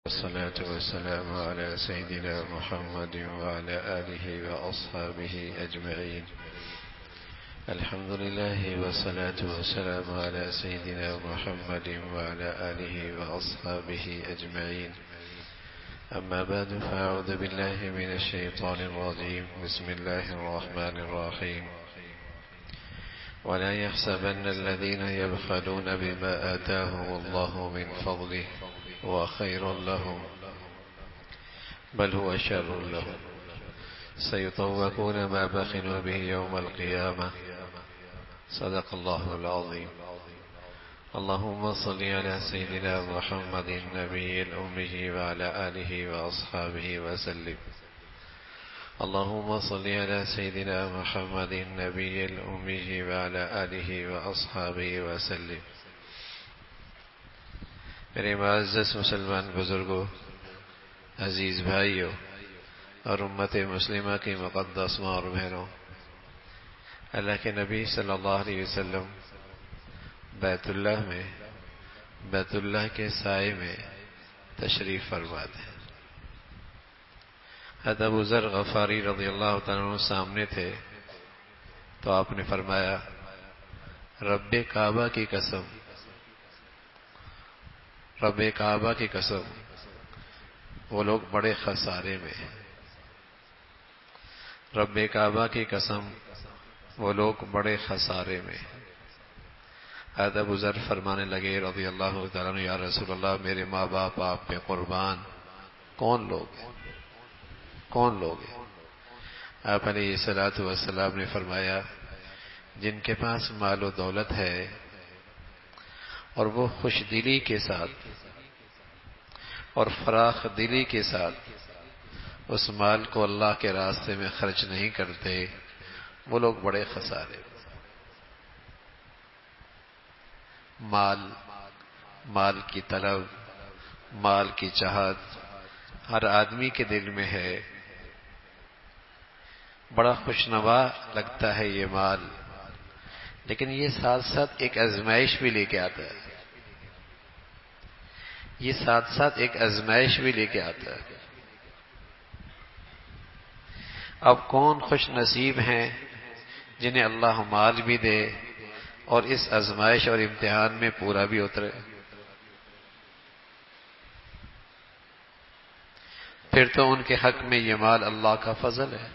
والصلاة والسلام على سيدنا محمد وعلى آله وأصحابه أجمعين. الحمد لله والصلاة والسلام على سيدنا محمد وعلى آله وأصحابه أجمعين. أما بعد فأعوذ بالله من الشيطان الرجيم. بسم الله الرحمن الرحيم. ولا يحسبن الذين يبخلون بما آتاهم الله من فضله هو خير لهم بل هو شر لهم سيطوقون ما بخلوا به يوم القيامة. صدق الله العظيم. اللهم صل على سيدنا محمد النبي الأمي وعلى آله وأصحابه وسلم. اللهم صل على سيدنا محمد النبي الأمي وعلى آله وأصحابه وسلم. میرے معزز مسلمان بزرگوں، عزیز بھائیوں اور امت مسلمہ کی مقدس ماں اور بہنوں، اللہ کے نبی صلی اللہ علیہ وسلم بیت اللہ میں، بیت اللہ کے سائے میں تشریف فرما ہیں۔ حضرت ابو ذر غفاری رضی اللہ تعالیٰ عنہ سامنے تھے تو آپ نے فرمایا، رب کعبہ کی قسم، رب کعبہ کی قسم، وہ لوگ بڑے خسارے میں ہیں۔ رب کعبہ کی قسم، وہ لوگ بڑے خسارے میں ہیں۔ حضرت ابو ذر فرمانے لگے رضی اللہ تعالیٰ عنہ، یا رسول اللہ، میرے ماں باپ آپ پہ قربان، کون لوگ ہیں؟ کون لوگ ہیں؟ آپ علیہ الصلوۃ والسلام نے فرمایا، جن کے پاس مال و دولت ہے اور وہ خوش دلی کے ساتھ اور فراخ دلی کے ساتھ اس مال کو اللہ کے راستے میں خرچ نہیں کرتے، وہ لوگ بڑے خسارے۔ مال کی طلب، مال کی چاہت ہر آدمی کے دل میں ہے، بڑا خوشنما لگتا ہے یہ مال، لیکن یہ ساتھ ساتھ ایک آزمائش بھی لے کے آتا ہے، یہ ساتھ ساتھ ایک آزمائش بھی لے کے آتا ہے۔ اب کون خوش نصیب ہیں جنہیں اللہ مال بھی دے اور اس آزمائش اور امتحان میں پورا بھی اترے؟ پھر تو ان کے حق میں یہ مال اللہ کا فضل ہے،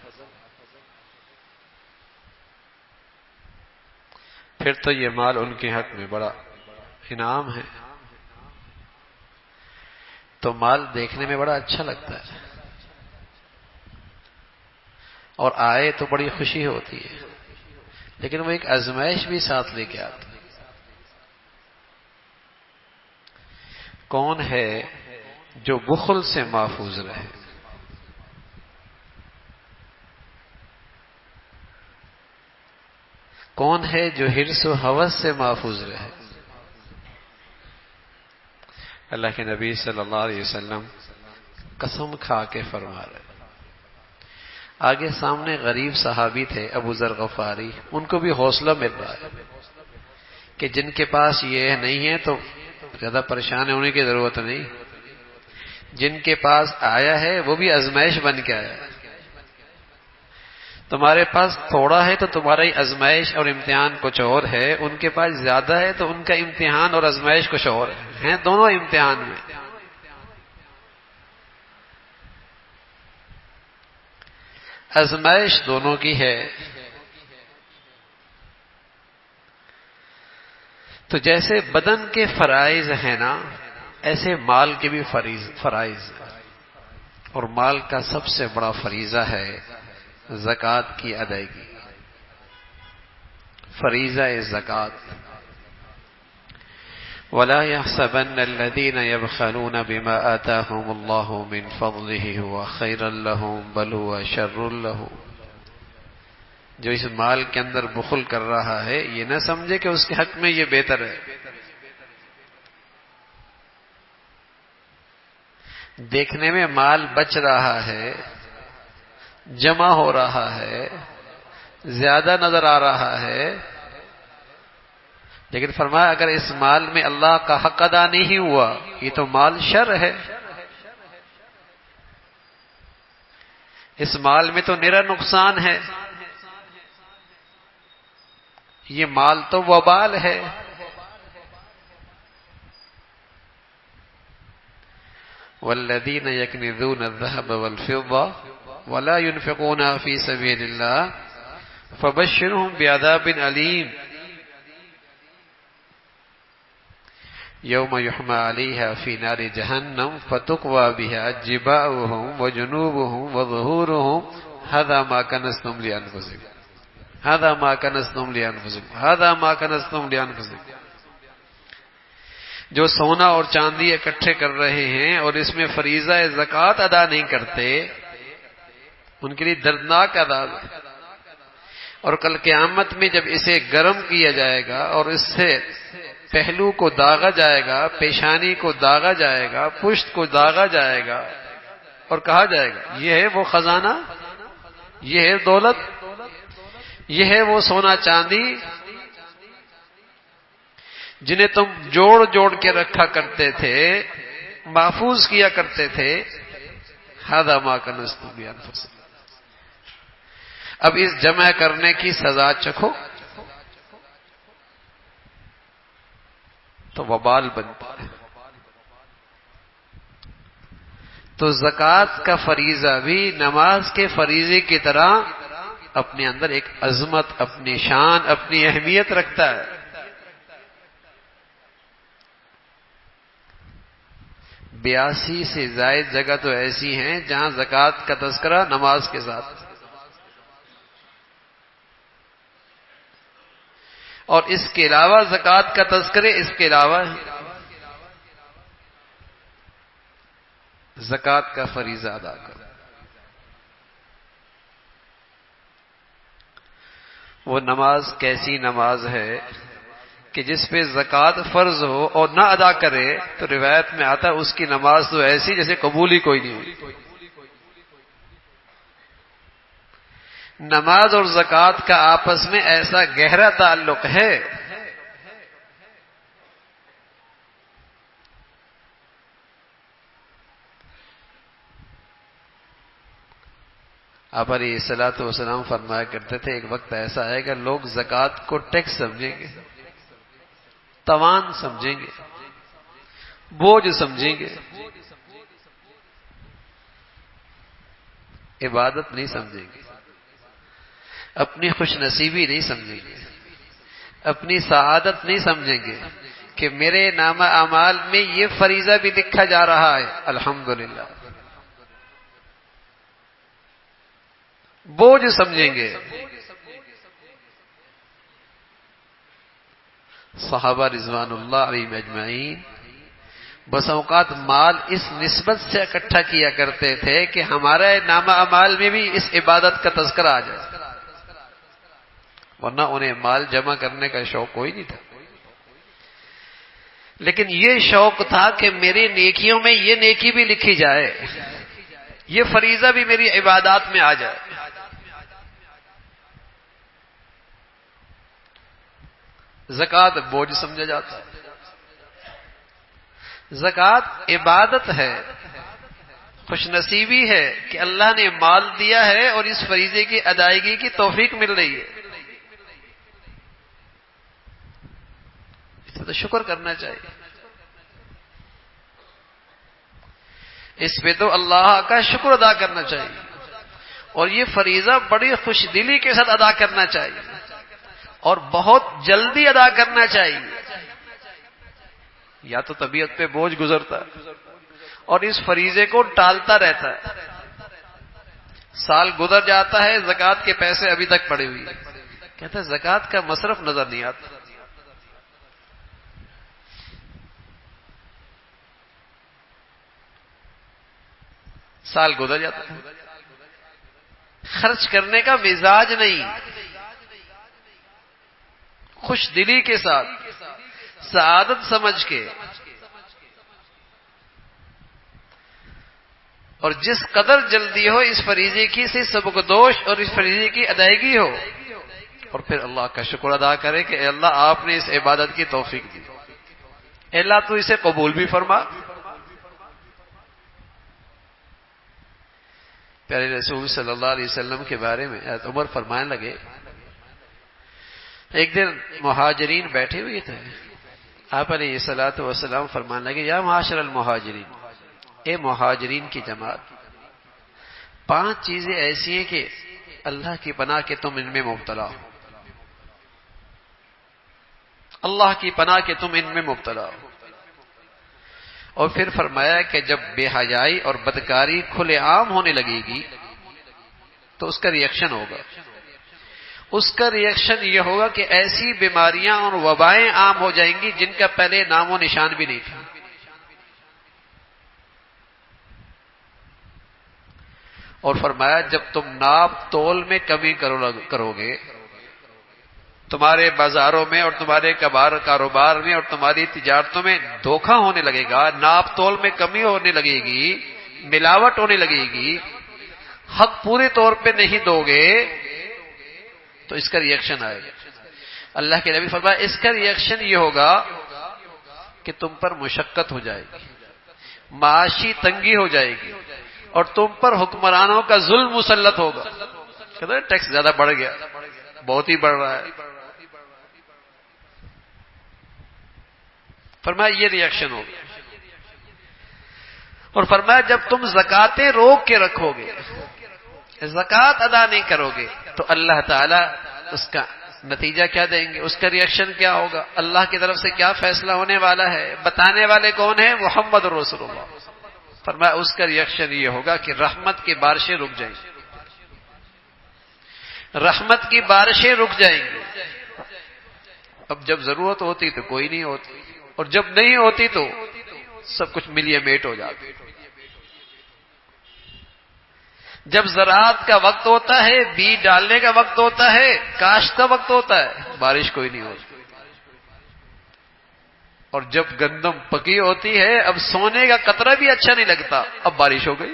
پھر تو یہ مال ان کے حق میں بڑا انعام ہے۔ تو مال دیکھنے میں بڑا اچھا لگتا ہے اور آئے تو بڑی خوشی ہوتی ہے، لیکن وہ ایک آزمائش بھی ساتھ لے کے آتا ہے۔ کون ہے جو بخل سے محفوظ رہے؟ کون ہے جو حرص و ہوس سے محفوظ رہے؟ اللہ کے نبی صلی اللہ علیہ وسلم قسم کھا کے فرما رہے۔ آگے سامنے غریب صحابی تھے ابو ذر غفاری، ان کو بھی حوصلہ مل رہا ہے کہ جن کے پاس یہ نہیں ہے تو زیادہ پریشان ہونے کی ضرورت نہیں، جن کے پاس آیا ہے وہ بھی آزمائش بن کے آیا ہے۔ تمہارے پاس تھوڑا ہے تو تمہاری آزمائش اور امتحان کچھ اور ہے، ان کے پاس زیادہ ہے تو ان کا امتحان اور آزمائش کچھ اور ہے، ہیں دونوں امتحان میں۔ آزمائش دونوں کی ہے۔ تو جیسے بدن کے فرائض ہیں نا، ایسے مال کے بھی فرائض ہیں، اور مال کا سب سے بڑا فریضہ ہے زکوٰۃ کی ادائیگی، فریضہ زکوٰۃ۔ وَلَا يَحْسَبَنَّ الَّذِينَ يَبْخَلُونَ بِمَا آتَاهُمُ اللَّهُ مِنْ فَضْلِهِ هُوَ خَيْرًا لَهُمْ بَلْ هُوَ شَرٌّ لَهُمْ۔ جو اس مال کے اندر بخل کر رہا ہے، یہ نہ سمجھے کہ اس کے حق میں یہ بہتر ہے۔ دیکھنے میں مال بچ رہا ہے، جمع ہو رہا ہے، زیادہ نظر آ رہا ہے، لیکن فرمایا اگر اس مال میں اللہ کا حق ادا نہیں ہوا، یہ تو مال شر ہے۔ اس مال میں تو نرا نقصان ہے، یہ مال تو وبال ہے۔ والذین یکنزون الذهب والفضة ولا ينفقونها في سبيل الله فبشرهم بعذاب أليم يوم يحمى عليها في نار جهنم فتقوى بها جباههم وجنوبهم وظهورهم هذا ما كنزتم لأنفسكم هذا ما كنزتم لأنفسكم هذا ما كنزتم لأنفسكم۔ جو سونا اور چاندی اکٹھے کر رہے ہیں اور اس میں فریضہ زکوٰۃ ادا نہیں کرتے، ان کے لیے دردناک عذاب ہے۔ اور کل قیامت میں جب اسے گرم کیا جائے گا اور اس سے پہلو کو داغا جائے گا، پیشانی کو داغا جائے گا، پشت کو داغا جائے گا، اور کہا جائے گا یہ ہے وہ خزانہ، یہ ہے دولت، یہ ہے وہ سونا چاندی جنہیں تم جوڑ جوڑ کے رکھا کرتے تھے، محفوظ کیا کرتے تھے۔ ھذا ما کنزتم لانفسکم۔ اب اس جمع کرنے کی سزا چکھو تو وبال بنتا ہے۔ تو زکوٰۃ کا فریضہ بھی نماز کے فریضے کی طرح اپنے اندر ایک عظمت، اپنی شان، اپنی اہمیت رکھتا ہے۔ بیاسی سے زائد جگہ تو ایسی ہیں جہاں زکوٰۃ کا تذکرہ نماز کے ساتھ، اور اس کے علاوہ زکوٰۃ کا تذکرے اس کے علاوہ زکوٰۃ کا فریضہ ادا کرو۔ وہ نماز کیسی نماز ہے کہ جس پہ زکوٰۃ فرض ہو اور نہ ادا کرے تو روایت میں آتا ہے اس کی نماز تو ایسی جیسے قبول ہی کوئی نہیں ہوئی۔ نماز اور زکوٰۃ کا آپس میں ایسا گہرا تعلق ہے آپ علیہ الصلوۃ والسلام فرمایا کرتے تھے ایک وقت ایسا آئے گا لوگ زکوٰۃ کو ٹیکس سمجھیں گے، توان سمجھیں گے، بوجھ سمجھیں گے، عبادت نہیں سمجھیں گے، اپنی خوش نصیبی نہیں سمجھیں گے، اپنی سعادت نہیں سمجھیں گے کہ میرے نامہ اعمال میں یہ فریضہ بھی لکھا جا رہا ہے، الحمدللہ۔ بوجھ سمجھیں گے۔ صحابہ رضوان اللہ علیہم اجمعین بس اوقات مال اس نسبت سے اکٹھا کیا کرتے تھے کہ ہمارے نامہ اعمال میں بھی اس عبادت کا تذکرہ آ جائے، ورنہ انہیں مال جمع کرنے کا شوق کوئی نہیں تھا، لیکن یہ شوق تھا کہ میری نیکیوں میں یہ نیکی بھی لکھی جائے، یہ فریضہ بھی میری عبادات میں آ جائے۔ زکوٰۃ بوجھ سمجھا جاتا ہے، زکوٰۃ عبادت ہے، خوش نصیبی ہے کہ اللہ نے مال دیا ہے اور اس فریضے کی ادائیگی کی توفیق مل رہی ہے، اس پہ تو شکر کرنا چاہیے، اس پہ تو اللہ کا شکر ادا کرنا چاہیے، اور یہ فریضہ بڑی خوش دلی کے ساتھ ادا کرنا چاہیے اور بہت جلدی ادا کرنا چاہیے، یا تو طبیعت پہ بوجھ گزرتا ہے اور اس فریضے کو ٹالتا رہتا ہے، سال گزر جاتا ہے زکوٰۃ کے پیسے ابھی تک پڑے ہوئے ہیں، کہتا ہے زکوٰۃ کا مصرف نظر نہیں آتا، سال گزر جاتا ہے، خرچ کرنے کا مزاج نہیں، خوش دلی کے ساتھ سعادت سمجھ کے، اور جس قدر جلدی ہو اس فریضے کی سے سبکدوش اور اس فریضے کی ادائیگی ہو، اور پھر اللہ کا شکر ادا کرے کہ اے اللہ آپ نے اس عبادت کی توفیق دی، اے اللہ تو اسے قبول بھی فرما۔ پیارے رسول صلی اللہ علیہ وسلم کے بارے میں حضرت عمر فرمانے لگے، ایک دن مہاجرین بیٹھے ہوئے تھے، آپ علیہ الصلوۃ والسلام فرمانے لگے، یا معاشر المہاجرین، اے مہاجرین کی جماعت، 5 چیزیں ایسی ہیں کہ اللہ کی پناہ کہ تم ان میں مبتلا ہو، اللہ کی پناہ کہ تم ان میں مبتلا ہو۔ اور پھر فرمایا کہ جب بے حیائی اور بدکاری کھلے عام ہونے لگے گی تو اس کا ریئیکشن ہوگا، اس کا ریئیکشن یہ ہوگا کہ ایسی بیماریاں اور وبائیں عام ہو جائیں گی جن کا پہلے نام و نشان بھی نہیں تھا۔ اور فرمایا جب تم ناپ تول میں کمی کرو گے، تمہارے بازاروں میں اور تمہارے کاروبار میں اور تمہاری تجارتوں میں دھوکہ ہونے لگے گا، ناپ تول میں کمی ہونے لگے گی، ملاوٹ ہونے لگے گی، حق پورے طور پہ نہیں دو گے تو اس کا ریئیکشن آئے گا۔ اللہ کے نبی فرمایا اس کا ریئیکشن یہ ہوگا کہ تم پر مشقت ہو جائے گی، معاشی تنگی ہو جائے گی، اور تم پر حکمرانوں کا ظلم مسلط ہوگا۔ کہتے ہیں ٹیکس زیادہ بڑھ گیا، بہت ہی بڑھ رہا ہے۔ فرمایا یہ ریئیکشن ہوگا۔ اور فرمایا جب تم زکاتیں روک کے رکھو گے، زکات ادا نہیں کرو گے، تو اللہ تعالیٰ اس کا نتیجہ کیا دیں گے، اس کا ریئیکشن کیا ہوگا، اللہ کی طرف سے کیا فیصلہ ہونے والا ہے، بتانے والے کون ہیں؟ محمد رسول اللہ۔ فرمایا اس کا ریئیکشن یہ ہوگا کہ رحمت کی بارشیں رک جائیں گی، رحمت کی بارشیں رک جائیں گی۔ اب جب ضرورت ہوتی تو کوئی نہیں ہوتی، اور جب نہیں ہوتی تو سب کچھ ملیے میٹ ہو جاتا۔ جب زراعت کا وقت ہوتا ہے، بیج ڈالنے کا وقت ہوتا ہے، کاشت کا وقت ہوتا ہے، بارش کوئی نہیں ہوتی۔ اور جب گندم پکی ہوتی ہے، اب سونے کا قطرہ بھی اچھا نہیں لگتا، اب بارش ہو گئی۔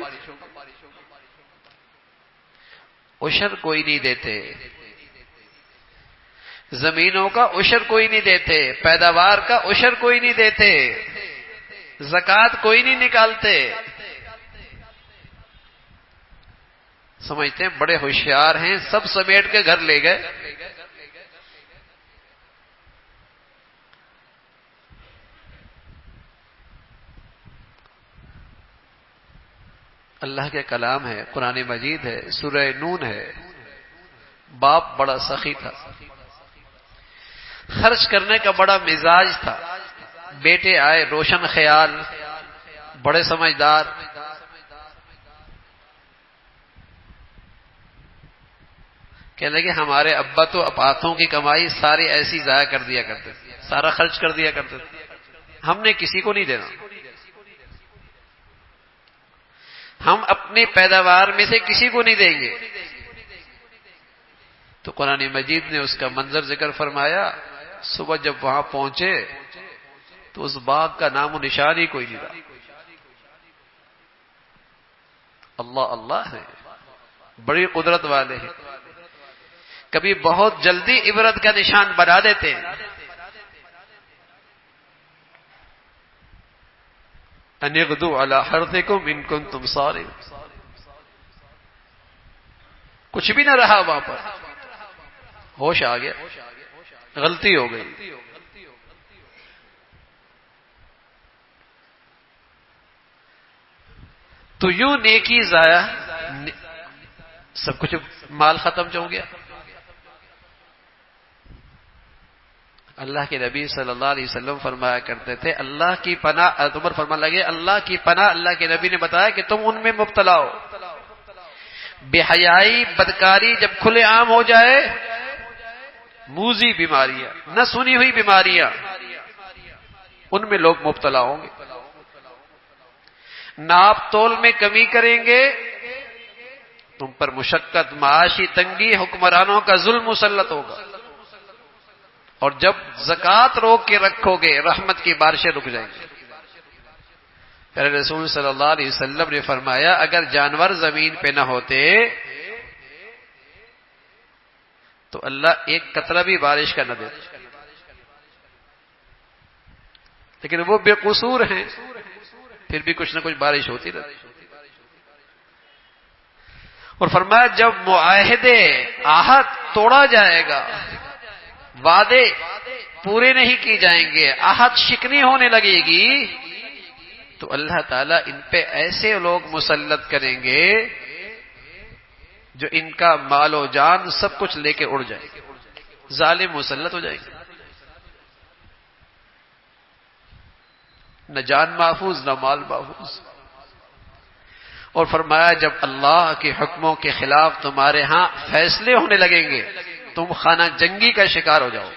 عشر کوئی نہیں دیتے، زمینوں کا عشر کوئی نہیں دیتے، پیداوار کا عشر کوئی نہیں دیتے، زکوٰۃ کوئی نہیں نکالتے۔ سمجھتے ہیں بڑے ہوشیار ہیں، سب سمیٹ کے گھر لے گئے۔ اللہ کے کلام ہے، قرآن مجید ہے، سورہ نون ہے۔ باپ بڑا سخی تھا، خرچ کرنے کا بڑا مزاج تھا۔ بیٹے آئے روشن خیال، بڑے سمجھدار، کہنے لگے ہمارے ابا تو ہاتھوں کی کمائی ساری ایسی ضائع کر دیا کرتے تھے، سارا خرچ کر دیا کرتے تھے، ہم نے کسی کو نہیں دینا، ہم اپنی پیداوار میں سے کسی کو نہیں دیں گے۔ تو قرآن مجید نے اس کا منظر ذکر فرمایا، صبح جب وہاں پہنچے تو اس باغ کا نام و نشان ہی کوئی نہیں رہا۔ اللہ اللہ ہے، بڑی قدرت والے ہیں، کبھی بہت جلدی عبرت کا نشان بنا دیتے ہیں۔ ان اغدوا علی حرثکم ان کنتم صارمین، کچھ بھی نہ رہا وہاں پر، ہوش آ گیا، غلطی ہو گئی۔ تو یوں نیکی ضائع، سب کچھ مال ختم ہو گیا۔ اللہ کے نبی صلی اللہ علیہ وسلم فرمایا کرتے تھے، اللہ کی پناہ، عمر فرمانے لگے اللہ کی پناہ، اللہ کے نبی نے بتایا کہ تم ان میں مبتلا ہو۔ بے حیائی، بدکاری جب کھلے عام ہو جائے، موذی بیماریاں، نہ سنی ہوئی بیماریاں، ان میں لوگ مبتلا ہوں گے۔ ناپ تول میں کمی کریں گے، تم پر مشقت، معاشی تنگی، حکمرانوں کا ظلم مسلط ہوگا۔ اور جب زکوٰۃ روک کے رکھو گے، رحمت کی بارشیں رک جائیں گی۔ پیارے رسول صلی اللہ علیہ وسلم نے فرمایا اگر جانور زمین پہ نہ ہوتے تو اللہ ایک قطرہ بھی بارش کا نہ دیتا، لیکن وہ بے قصور ہیں، پھر بھی کچھ نہ کچھ بارش ہوتی رہتی۔ اور فرمایا جب معاہدے عہد توڑا جائے گا، وعدے پورے نہیں کی جائیں گے، عہد شکنی ہونے لگے گی، تو اللہ تعالیٰ ان پہ ایسے لوگ مسلط کریں گے جو ان کا مال و جان سب کچھ لے کے اڑ جائیں گے، ظالم مسلط ہو جائیں گے، نہ جان محفوظ نہ مال محفوظ۔ اور فرمایا جب اللہ کے حکموں کے خلاف تمہارے ہاں فیصلے ہونے لگیں گے، تم خانہ جنگی کا شکار ہو جاؤ،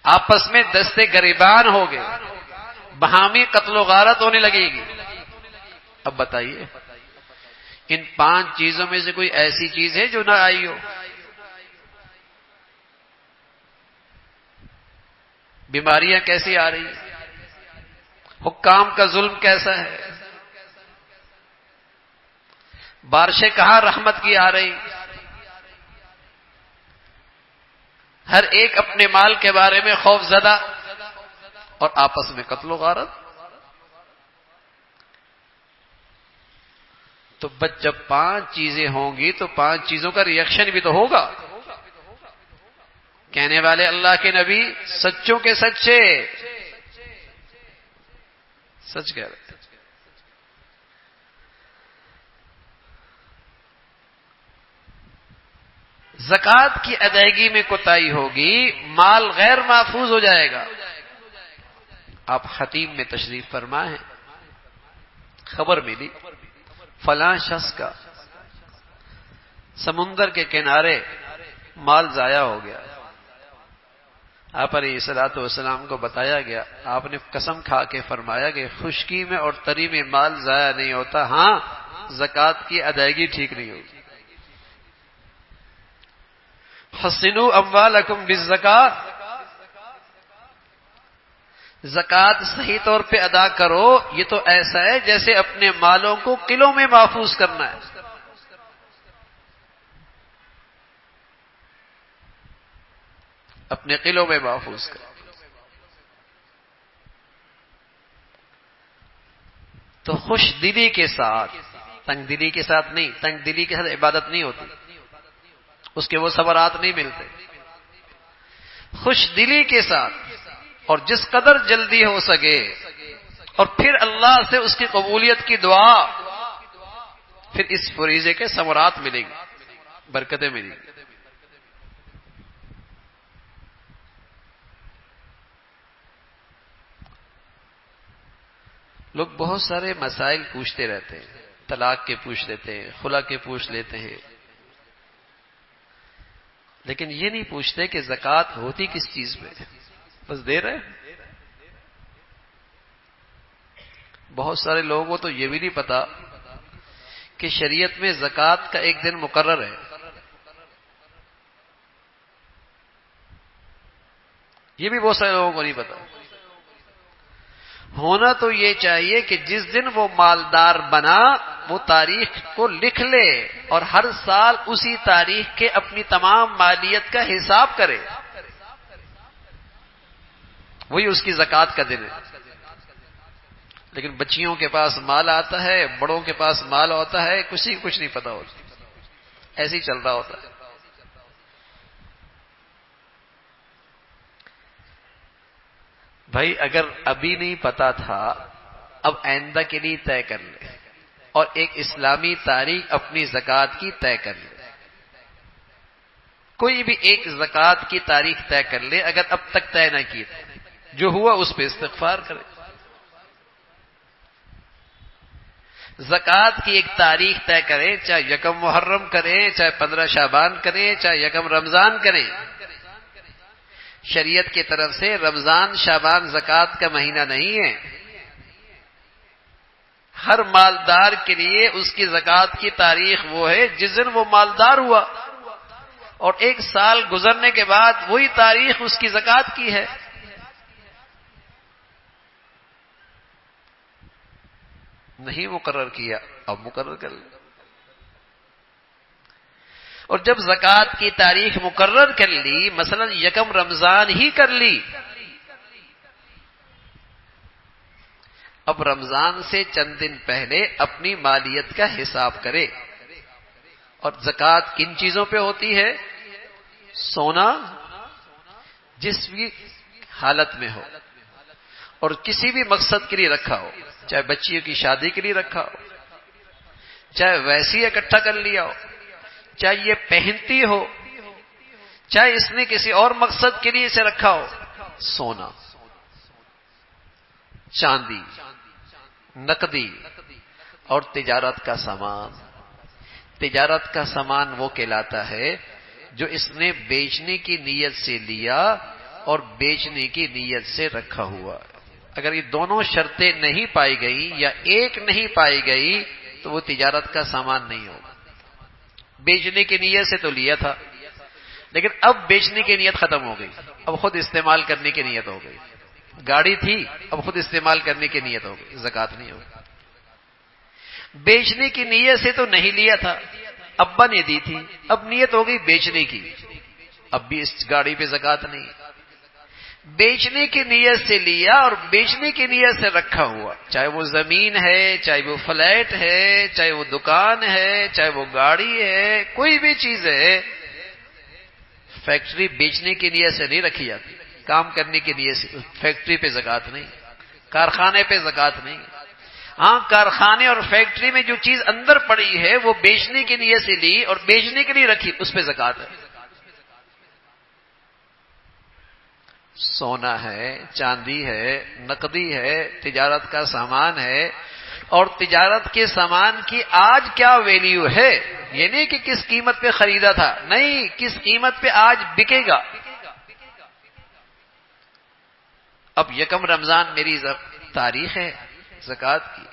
آپس میں دستے گریبان ہوگے، باہمی قتل و غارت ہونے لگے گی۔ اب بتائیے ان 5 چیزوں میں سے کوئی ایسی چیز ہے جو نہ آئی ہو؟ بیماریاں کیسی آ رہی ہیں، حکام کا ظلم کیسا ہے، بارشیں کہاں رحمت کی آ رہی، ہر ایک اپنے مال کے بارے میں خوف زدہ، اور آپس میں قتل و غارت۔ تو جب 5 چیزیں ہوں گی تو 5 چیزوں کا ریئیکشن بھی تو ہوگا۔ کہنے والے اللہ کے نبی سچوں کے سچے، سچ کہہ رہے۔ زکوٰۃ کی ادائیگی میں کوتاہی ہوگی، مال غیر محفوظ ہو جائے گا۔ آپ خطیب میں تشریف فرما ہیں، خبر ملی فلاں شخص کا سمندر کے کنارے مال ضائع ہو گیا۔ آپ علیہ الصلوۃ والسلام کو بتایا گیا، آپ نے قسم کھا کے فرمایا کہ خشکی میں اور تری میں مال ضائع نہیں ہوتا، ہاں زکوٰۃ کی ادائیگی ٹھیک نہیں ہوگی۔ حسنوا اموالکم بالزکاۃ، زکوٰۃ صحیح طور پہ ادا کرو، یہ تو ایسا ہے جیسے اپنے مالوں کو قلعوں میں محفوظ کرنا ہے۔ اپنے قلعوں میں محفوظ کرو۔ تو خوش دلی کے ساتھ، تنگ دلی کے ساتھ نہیں، تنگ دلی کے ساتھ عبادت نہیں ہوتی، اس کے وہ ثمرات نہیں ملتے۔ خوش دلی کے ساتھ اور جس قدر جلدی ہو سکے، اور پھر اللہ سے اس کی قبولیت کی دعا، پھر اس فریضے کے ثمرات ملیں گے، برکتیں ملیں گی۔ لوگ بہت سارے مسائل پوچھتے رہتے ہیں، طلاق کے پوچھ لیتے ہیں، خلا کے پوچھ لیتے ہیں، لیکن یہ نہیں پوچھتے کہ زکوٰۃ ہوتی کس چیز میں، بس دے رہے۔ بہت سارے لوگوں کو تو یہ بھی نہیں پتا کہ شریعت میں زکوٰۃ کا ایک دن مقرر ہے۔ یہ بھی بہت سارے لوگوں کو نہیں پتا۔ ہونا تو یہ چاہیے کہ جس دن وہ مالدار بنا وہ تاریخ کو لکھ لے اور ہر سال اسی تاریخ کے اپنی تمام مالیت کا حساب کرے، وہی اس کی زکوٰۃ کا دن ہے۔ لیکن بچیوں کے پاس مال آتا ہے، بڑوں کے پاس مال ہوتا ہے، کسی کو کچھ نہیں پتا ہوتا، ایسے ہی چل رہا ہوتا ہے۔ بھائی اگر ابھی نہیں پتا تھا، اب آئندہ کے لیے طے کر لے اور ایک اسلامی تاریخ اپنی زکوٰۃ کی طے کر لے۔ کوئی بھی ایک زکوٰۃ کی تاریخ طے کر لے، اگر اب تک طے نہ کی تو جو ہوا اس پہ استغفار کرے۔ زکوٰۃ کی ایک تاریخ طے کریں، چاہے 1 محرم کریں، چاہے 15 شعبان کریں، چاہے 1 رمضان کریں۔ شریعت کی طرف سے رمضان شعبان زکوٰۃ کا مہینہ نہیں ہے۔ ہر مالدار کے لیے اس کی زکوٰۃ کی تاریخ وہ ہے جس دن وہ مالدار ہوا، اور 1 سال گزرنے کے بعد وہی تاریخ اس کی زکوٰۃ کی ہے۔ نہیں مقرر کیا، اب مقرر کر لیں۔ اور جب زکوٰۃ کی تاریخ مقرر کر لی، مثلا 1 رمضان ہی کر لی، اب رمضان سے چند دن پہلے اپنی مالیت کا حساب کرے اور زکوٰۃ کن چیزوں پہ ہوتی ہے؟ سونا جس بھی حالت میں ہو اور کسی بھی مقصد کے لیے رکھا ہو، چاہے بچیوں کی شادی کے لیے رکھا ہو، چاہے ویسے ہی اکٹھا کر لیا ہو، چاہے یہ پہنتی ہو، چاہے اس نے کسی اور مقصد کے لیے اسے رکھا ہو، سونا، چاندی، نقدی اور تجارت کا سامان۔ تجارت کا سامان وہ کہلاتا ہے جو اس نے بیچنے کی نیت سے لیا اور بیچنے کی نیت سے رکھا ہوا۔ اگر یہ دونوں شرطیں نہیں پائی گئی یا ایک نہیں پائی گئی تو وہ تجارت کا سامان نہیں ہوگا۔ بیچنے کی نیت سے تو لیا تھا، لیکن اب بیچنے کی نیت ختم ہو گئی، اب خود استعمال کرنے کی نیت ہو گئی۔ گاڑی تھی، اب خود استعمال کرنے کی نیت ہو گئی، زکوٰۃ نہیں ہوگی۔ بیچنے کی نیت سے تو نہیں لیا تھا، ابا نے دی تھی، اب نیت ہو گئی بیچنے کی، اب بھی اس گاڑی پہ زکوٰۃ نہیں۔ بیچنے کی نیت سے لیا اور بیچنے کی نیت سے رکھا ہوا، چاہے وہ زمین ہے، چاہے وہ فلیٹ ہے، چاہے وہ دکان ہے، چاہے وہ گاڑی ہے، کوئی بھی چیز ہے، فیکٹری بیچنے کی نیت سے نہیں رکھی جاتی، کام کرنے کی نیت سے۔ فیکٹری پہ زکوٰۃ نہیں، کارخانے پہ زکوٰۃ نہیں۔ ہاں، کارخانے اور فیکٹری میں جو چیز اندر پڑی ہے وہ بیچنے کی نیت سے لی اور بیچنے کے لیے رکھی، اس پہ زکوٰۃ ہے۔ سونا ہے، چاندی ہے، نقدی ہے، تجارت کا سامان ہے، اور تجارت کے سامان کی آج کیا ویلیو ہے، یہ نہیں کہ کس قیمت پہ خریدا تھا، نہیں، کس قیمت پہ آج بکے گا۔ اب یکم رمضان میری تاریخ ہے زکوٰۃ کی،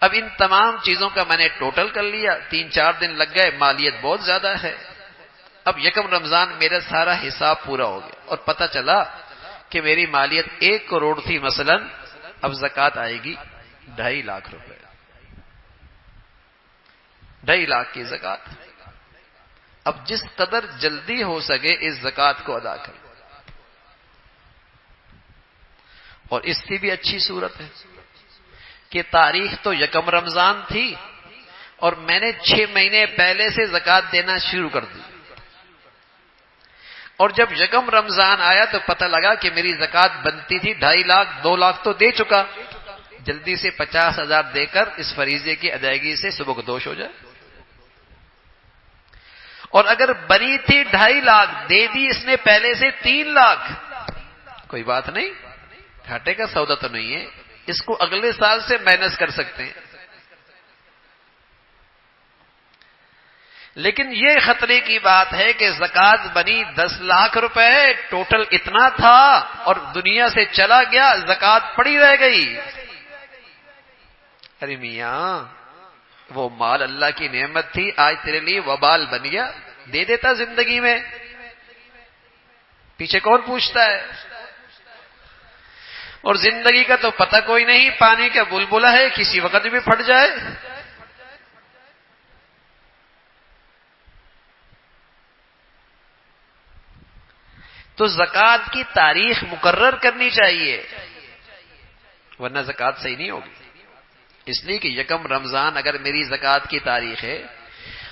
اب ان تمام چیزوں کا میں نے ٹوٹل کر لیا، 3-4 دن لگ گئے، مالیت بہت زیادہ ہے۔ اب یکم رمضان میرا سارا حساب پورا ہو گیا اور پتہ چلا کہ میری مالیت 1 کروڑ تھی مثلا، اب زکوٰۃ آئے گی 2.5 لاکھ روپے، 2.5 لاکھ کی زکوٰۃ۔ اب جس قدر جلدی ہو سکے اس زکوٰۃ کو ادا کریں، اور اس کی بھی اچھی صورت ہے کہ تاریخ تو یکم رمضان تھی اور میں نے 6 مہینے پہلے سے زکوٰۃ دینا شروع کر دی، اور جب یکم رمضان آیا تو پتہ لگا کہ میری زکوٰۃ بنتی تھی 2.5 لاکھ، 2 لاکھ تو دے چکا، جلدی سے 50,000 دے کر اس فریضے کی ادائیگی سے صبح کو دوش ہو جائے۔ اور اگر بنی تھی 2.5 لاکھ، دے دی اس نے پہلے سے 3 لاکھ، کوئی بات نہیں، گھاٹے کا سودا تو نہیں ہے، اس کو اگلے سال سے مائنس کر سکتے ہیں۔ لیکن یہ خطرے کی بات ہے کہ زکوٰۃ بنی 10 لاکھ روپے، ٹوٹل اتنا تھا اور دنیا سے چلا گیا، زکوٰۃ پڑی رہ گئی۔ ارے میاں، وہ مال اللہ کی نعمت تھی، آج تیرے لیے وبال بن گیا، دے دیتا زندگی میں، پیچھے کون پوچھتا ہے؟ اور زندگی کا تو پتہ کوئی نہیں، پانی کا بلبلہ ہے، کسی وقت بھی پھٹ جائے۔ تو زکوٰۃ کی تاریخ مقرر کرنی چاہیے، ورنہ زکوٰۃ صحیح نہیں ہوگی۔ اس لیے کہ یکم رمضان اگر میری زکوٰۃ کی تاریخ ہے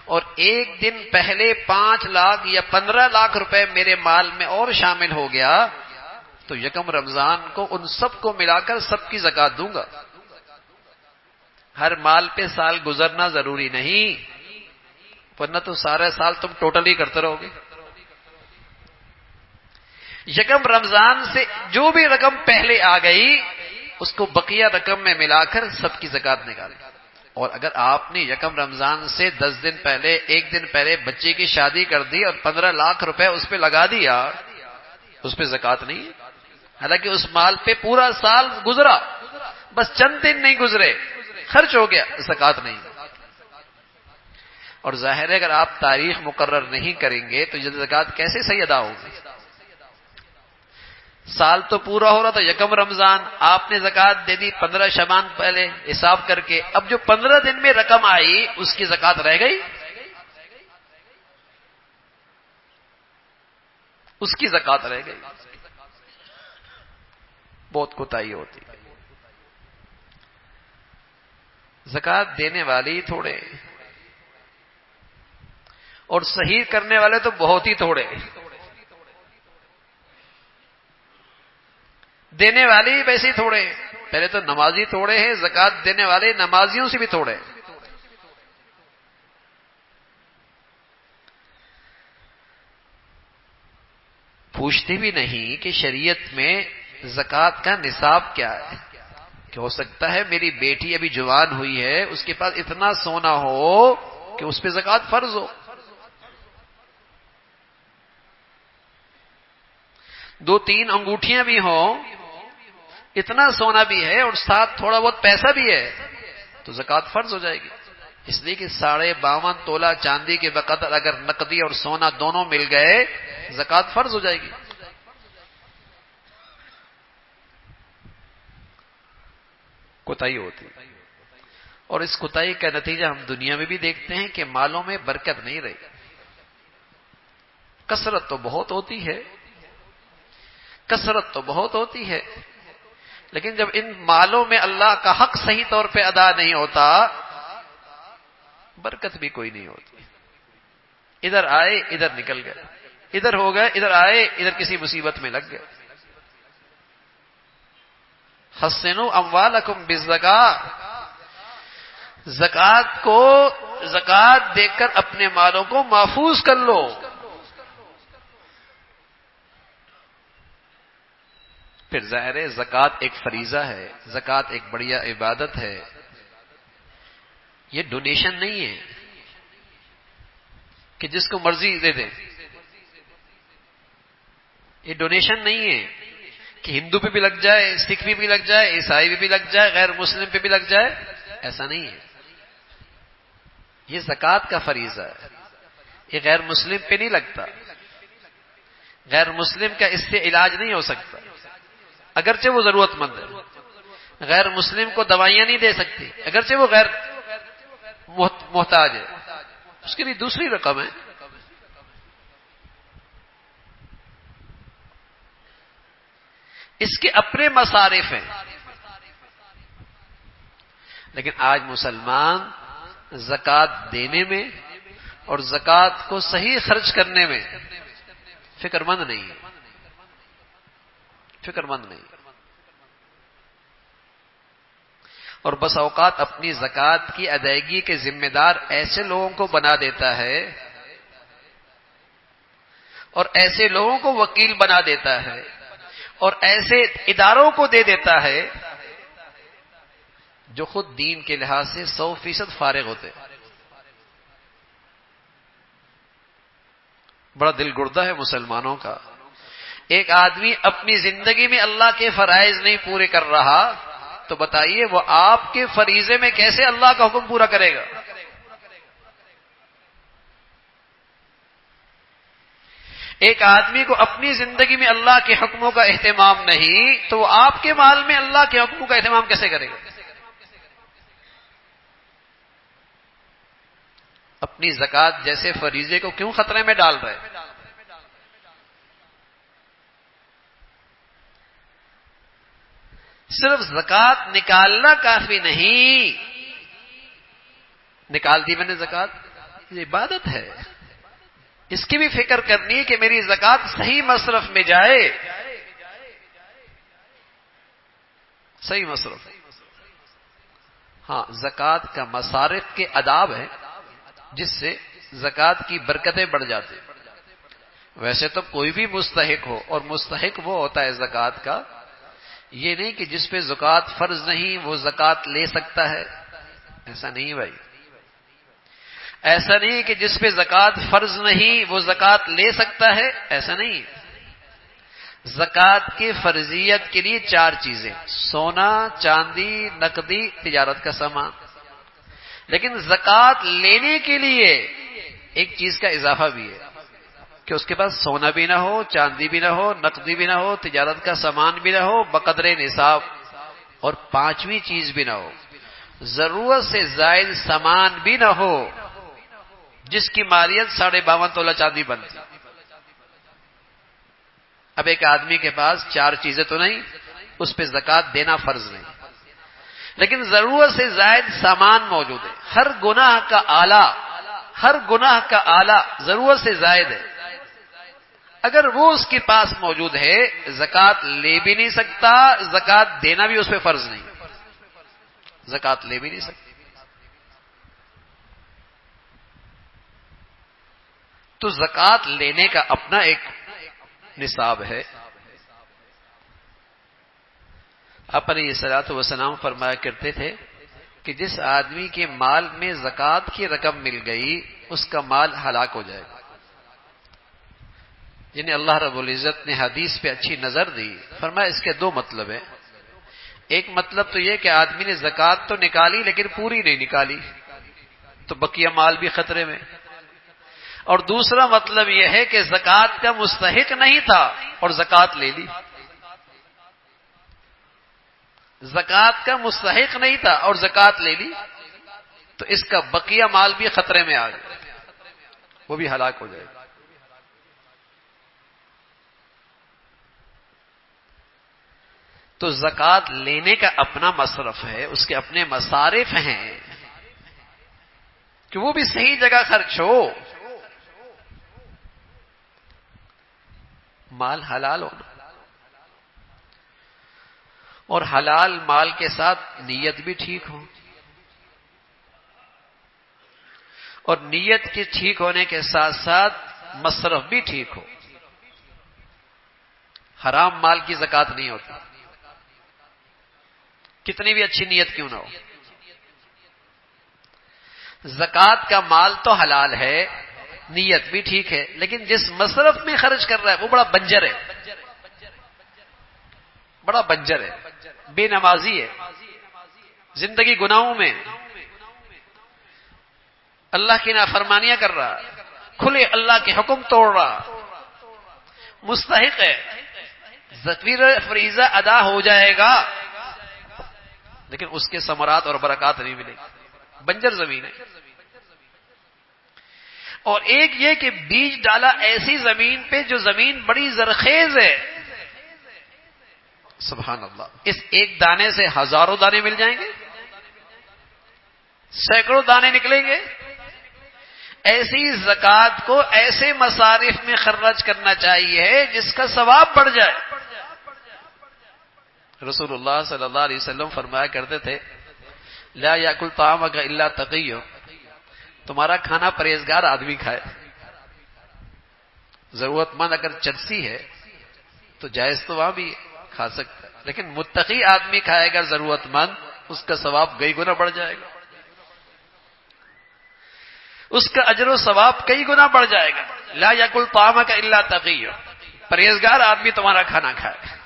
اور 1 دن پہلے 5 لاکھ یا 15 لاکھ روپے میرے مال میں اور شامل ہو گیا تو یکم رمضان کو ان سب کو ملا کر سب کی زکوٰۃ دوں گا۔ ہر مال پہ سال گزرنا ضروری نہیں، ورنہ تو سارا سال تم ٹوٹل ہی کرتے رہو گے۔ یکم رمضان سے جو بھی رقم پہلے آ گئی اس کو بقیہ رقم میں ملا کر سب کی زکوٰۃ نکالیں۔ اور اگر آپ نے یکم رمضان سے 10 دن پہلے، 1 دن پہلے بچے کی شادی کر دی اور 15 لاکھ روپے اس پہ لگا دیا، اس پہ زکوٰۃ نہیں ہے، حالانکہ اس مال پہ پورا سال گزرا، بس چند دن نہیں گزرے، خرچ ہو گیا، زکوٰۃ نہیں۔ اور ظاہر ہے اگر آپ تاریخ مقرر نہیں کریں گے تو یہ زکوٰۃ کیسے صحیح ادا ہوگی؟ سال تو پورا ہو رہا تھا یکم رمضان، آپ نے زکوٰۃ دے دی 15 شعبان پہلے حساب کر کے، اب جو 15 دن میں رقم آئی اس کی زکوٰۃ رہ گئی، اس کی زکوٰۃ رہ گئی۔ بہت کوتاہی ہوتی ہے۔ زکوٰۃ دینے والی تھوڑے اور صحیح کرنے والے تو بہت ہی تھوڑے، دینے والے ہی ویسے ہی تھوڑے ہیں۔ پہلے تو نمازی تھوڑے ہیں، زکوٰۃ دینے والے نمازیوں سے بھی تھوڑے ہیں۔ پوچھتے بھی نہیں کہ شریعت میں زکوٰۃ کا نصاب کیا ہے، کہ ہو سکتا ہے میری بیٹی ابھی جوان ہوئی ہے، اس کے پاس اتنا سونا ہو کہ اس پہ زکوٰۃ فرض ہو، 2-3 انگوٹھیاں بھی ہوں، اتنا سونا بھی ہے اور ساتھ تھوڑا بہت پیسہ بھی ہے، تو زکوٰۃ فرض ہو جائے گی۔ اس لیے کہ 52.5 تولہ چاندی کے بقدر اگر نقدی اور سونا دونوں مل گئے، زکوٰۃ فرض ہو جائے گی۔ کوتاہی ہوتی ہے، اور اس کوتاہی کا نتیجہ ہم دنیا میں بھی دیکھتے ہیں کہ مالوں میں برکت نہیں رہی۔ کثرت تو بہت ہوتی ہے، کثرت تو بہت ہوتی ہے، لیکن جب ان مالوں میں اللہ کا حق صحیح طور پہ ادا نہیں ہوتا، برکت بھی کوئی نہیں ہوتی۔ ادھر آئے ادھر نکل گئے، ادھر ہو گئے ادھر آئے، ادھر کسی مصیبت میں لگ گئے۔ حسنوا اموالکم بالزکاۃ، زکوٰۃ دے کر اپنے مالوں کو محفوظ کر لو۔ پھر ظاہر ہے زکوٰۃ ایک فریضہ ہے، زکوٰۃ ایک بڑھیا عبادت ہے، یہ ڈونیشن نہیں ہے کہ جس کو مرضی دے دیں، یہ ڈونیشن نہیں ہے کہ ہندو پہ بھی لگ جائے، سکھ پہ بھی لگ جائے، عیسائی پہ بھی لگ جائے، غیر مسلم پہ بھی لگ جائے، ایسا نہیں ہے۔ یہ زکوٰۃ کا فریضہ ہے، یہ غیر مسلم پہ نہیں لگتا، غیر مسلم کا اس سے علاج نہیں ہو سکتا، اگرچہ وہ ضرورت مند ہے، غیر مسلم کو دوائیاں نہیں دے سکتی، اگرچہ وہ غیر محتاج ہے، اس کے لیے دوسری رقم ہے۔ اس کے اپنے مصارف ہیں، لیکن آج مسلمان زکوٰۃ دینے میں اور زکوٰۃ کو صحیح خرچ کرنے میں فکر مند نہیں ہے، فکر مند نہیں، اور بس اوقات اپنی زکوٰۃ کی ادائیگی کے ذمہ دار ایسے لوگوں کو بنا دیتا ہے اور ایسے لوگوں کو وکیل بنا دیتا ہے اور ایسے اداروں کو دے دیتا ہے جو خود دین کے لحاظ سے 100% فارغ ہوتے۔ بڑا دل گردہ ہے مسلمانوں کا، ایک آدمی اپنی زندگی میں اللہ کے فرائض نہیں پورے کر رہا، تو بتائیے وہ آپ کے فریضے میں کیسے اللہ کا حکم پورا کرے گا؟ ایک آدمی کو اپنی زندگی میں اللہ کے حکموں کا اہتمام نہیں، تو وہ آپ کے مال میں اللہ کے حکموں کا اہتمام کیسے کرے گا؟ اپنی زکوٰۃ جیسے فریضے کو کیوں خطرے میں ڈال رہے؟ صرف زکوٰۃ نکالنا کافی نہیں، نکال دی میں نے زکوٰۃ، یہ عبادت ہے، اس کی بھی فکر کرنی ہے کہ میری زکوٰۃ صحیح مصرف میں جائے، صحیح مصرف۔ ہاں، زکوٰۃ کا مصارف کے آداب ہیں جس سے زکوٰۃ کی برکتیں بڑھ جاتی۔ ویسے تو کوئی بھی مستحق ہو، اور مستحق وہ ہوتا ہے زکوٰۃ کا، یہ نہیں کہ جس پہ زکوٰۃ فرض نہیں وہ زکوٰۃ لے سکتا ہے، ایسا نہیں بھائی، ایسا نہیں کہ جس پہ زکوٰۃ فرض نہیں وہ زکوٰۃ لے سکتا ہے، ایسا نہیں۔ زکوٰۃ کی فرضیت کے لیے 4 چیزیں، سونا، چاندی، نقدی، تجارت کا سامان، لیکن زکوٰۃ لینے کے لیے ایک چیز کا اضافہ بھی ہے کہ اس کے پاس سونا بھی نہ ہو، چاندی بھی نہ ہو، نقدی بھی نہ ہو، تجارت کا سامان بھی نہ ہو بقدر نصاب، اور 5ویں چیز بھی نہ ہو، ضرورت سے زائد سامان بھی نہ ہو جس کی مالیت 52.5 تولہ چاندی بنتی۔ اب ایک آدمی کے پاس 4 چیزیں تو نہیں، اس پہ زکوٰۃ دینا فرض نہیں، لیکن ضرورت سے زائد سامان موجود ہے، ہر گناہ کا آلہ، ہر گناہ کا آلہ ضرورت سے زائد ہے، اگر وہ اس کے پاس موجود ہے زکوٰۃ لے بھی نہیں سکتا، زکوٰۃ دینا بھی اس پہ فرض نہیں، زکوٰۃ لے بھی نہیں سکتا۔ تو زکوٰۃ لینے کا اپنا ایک نصاب ہے۔ آپ علیہ الصلوۃ والسلام فرمایا کرتے تھے کہ جس آدمی کے مال میں زکوٰۃ کی رقم مل گئی اس کا مال ہلاک ہو جائے گا۔ جنہیں اللہ رب العزت نے حدیث پہ اچھی نظر دی، فرمایا اس کے دو مطلب ہیں۔ ایک مطلب تو یہ کہ آدمی نے زکوٰۃ تو نکالی لیکن پوری نہیں نکالی، تو بقیہ مال بھی خطرے میں۔ اور دوسرا مطلب یہ ہے کہ زکوٰۃ کا مستحق نہیں تھا اور زکوٰۃ لے لی، زکوٰۃ کا مستحق نہیں تھا اور زکوٰۃ لے لی، تو اس کا بقیہ مال بھی خطرے میں آ گیا، وہ بھی ہلاک ہو جائے گا۔ تو زکوٰۃ لینے کا اپنا مصرف ہے، اس کے اپنے مصارف ہیں کہ وہ بھی صحیح جگہ خرچ ہو، مال حلال ہونا، اور حلال مال کے ساتھ نیت بھی ٹھیک ہو، اور نیت کے ٹھیک ہونے کے ساتھ ساتھ مصرف بھی ٹھیک ہو۔ حرام مال کی زکوٰۃ نہیں ہوتی، کتنی بھی اچھی نیت کیوں نہ ہو۔ زکوٰۃ کا مال تو حلال ہے، نیت بھی ٹھیک ہے، لیکن جس مصرف میں خرچ کر رہا ہے وہ بڑا بنجر ہے، بڑا بنجر ہے، بے نمازی ہے، زندگی گناہوں میں، اللہ کی نافرمانیاں کر رہا، کھلے اللہ کے حکم توڑ رہا، مستحق ہے، فریضہ ادا ہو جائے گا لیکن اس کے ثمرات اور برکات نہیں ملے گی، بنجر زمین ہے۔ اور ایک یہ کہ بیج ڈالا ایسی زمین پہ جو زمین بڑی زرخیز ہے، سبحان اللہ، اس ایک دانے سے ہزاروں دانے مل جائیں گے، سینکڑوں دانے نکلیں گے۔ ایسی زکوٰۃ کو ایسے مصارف میں خرچ کرنا چاہیے جس کا ثواب بڑھ جائے۔ رسول اللہ صلی اللہ علیہ وسلم فرمایا کرتے تھے لا یاکل طعامک الا تقی، تمہارا کھانا پرہیزگار آدمی کھائے، ضرورت مند اگر چرسی ہے تو جائز تو وہاں بھی کھا سکتا ہے، لیکن متقی آدمی کھائے گا ضرورت مند، اس کا ثواب کئی گنا بڑھ جائے گا، اس کا اجر و ثواب کئی گنا بڑھ جائے گا۔ لا یاکل طعامک الا تقی، پرہیزگار آدمی تمہارا کھانا کھائے۔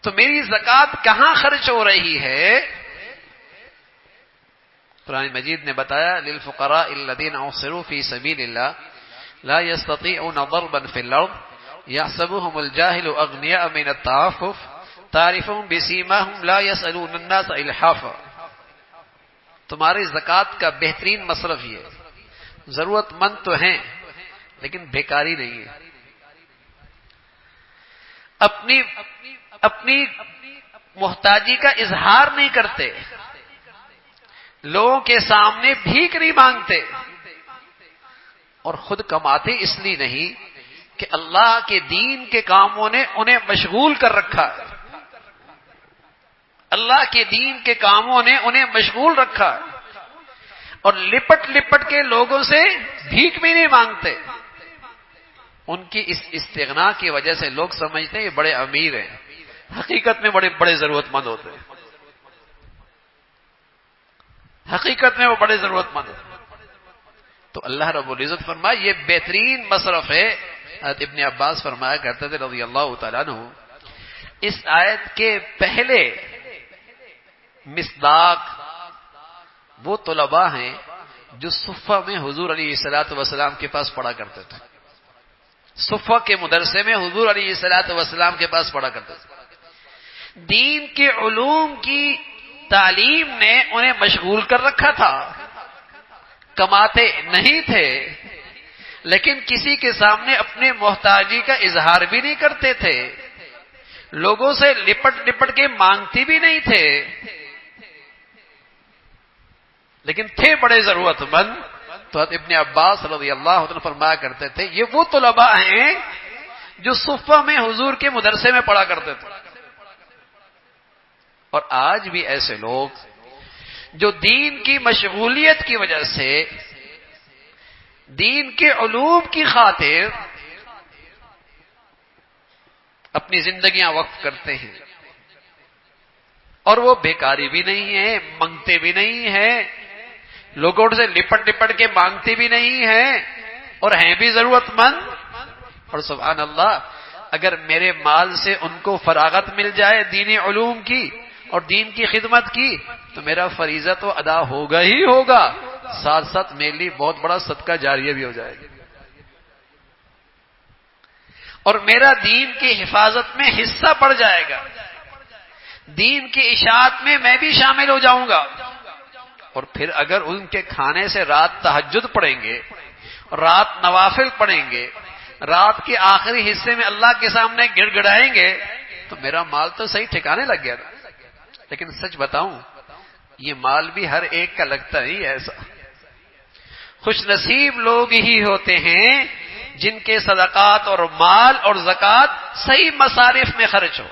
تو میری زکوٰۃ کہاں خرچ ہو رہی ہے؟ قرآن مجید نے بتایا للفقراء الذین احصروا فی سبیل اللہ لا یستطیعون ضربا فی الارض یحسبهم الجاہل اغنیاء من التعفف تعرفهم بسیماهم لا یسألون الناس الحافا۔ تمہاری زکوٰۃ کا بہترین مصرف یہ ہے، ضرورت مند تو ہیں لیکن بیکاری نہیں ہے، اپنی محتاجی کا اظہار نہیں کرتے، لوگوں کے سامنے بھیک نہیں مانگتے، اور خود کماتے اس لیے نہیں کہ اللہ کے دین کے کاموں نے انہیں مشغول کر رکھا ہے، اللہ کے دین کے کاموں نے انہیں مشغول رکھا ہے، اور لپٹ لپٹ کے لوگوں سے بھیک بھی نہیں مانگتے۔ ان کی اس استغنا کی وجہ سے لوگ سمجھتے ہیں یہ بڑے امیر ہیں، حقیقت میں بڑے بڑے ضرورت مند ہوتے ہیں، حقیقت میں وہ بڑے ضرورت مند ہوتے ہیں۔ تو اللہ رب العزت فرمایا یہ بہترین مصرف ہے۔ حضرت ابن عباس فرمایا کرتے تھے رضی اللہ تعالیٰ عنہ، اس آیت کے پہلے مصداق وہ طلباء ہیں جو صفہ میں حضور علیہ الصلوۃ والسلام کے پاس پڑھا کرتے تھے، صفہ کے مدرسے میں حضور علیہ الصلوۃ والسلام کے پاس پڑھا کرتے تھے۔ دین کے علوم کی تعلیم نے انہیں مشغول کر رکھا تھا، کماتے نہیں تھے لیکن کسی کے سامنے اپنے محتاجی کا اظہار بھی نہیں کرتے تھے، لوگوں سے لپٹ لپٹ کے مانگتے بھی نہیں تھے، لیکن تھے بڑے ضرورت مند. تو ابن عباس رضی اللہ عنہ فرمایا کرتے تھے یہ وہ طلباء ہیں جو صفہ میں حضور کے مدرسے میں پڑھا کرتے تھے. اور آج بھی ایسے لوگ جو دین کی مشغولیت کی وجہ سے دین کے علوم کی خاطر اپنی زندگیاں وقف کرتے ہیں، اور وہ بیکاری بھی نہیں ہے، منگتے بھی نہیں ہیں، لوگوں سے لپٹ لپٹ کے مانگتے بھی نہیں ہیں، اور ہیں بھی ضرورت مند. اور سبحان اللہ، اگر میرے مال سے ان کو فراغت مل جائے دینی علوم کی اور دین کی خدمت کی تو میرا فریضہ تو ادا ہوگا ہی ہوگا، ساتھ ساتھ میرے لیے بہت بڑا صدقہ جاریہ بھی ہو جائے گا، اور میرا دین کی حفاظت میں حصہ پڑ جائے گا، دین کی اشاعت میں میں بھی شامل ہو جاؤں گا. اور پھر اگر ان کے کھانے سے رات تہجد پڑھیں گے، رات نوافل پڑھیں گے، رات کے آخری حصے میں اللہ کے سامنے گڑ گڑائیں گے تو میرا مال تو صحیح ٹھکانے لگ گیا نا. لیکن سچ بتاؤں یہ مال بھی ہر ایک کا لگتا نہیں ایسا. خوش نصیب لوگ ہی ہوتے ہیں جن کے صدقات اور مال اور زکوٰۃ صحیح مصارف میں خرچ ہو،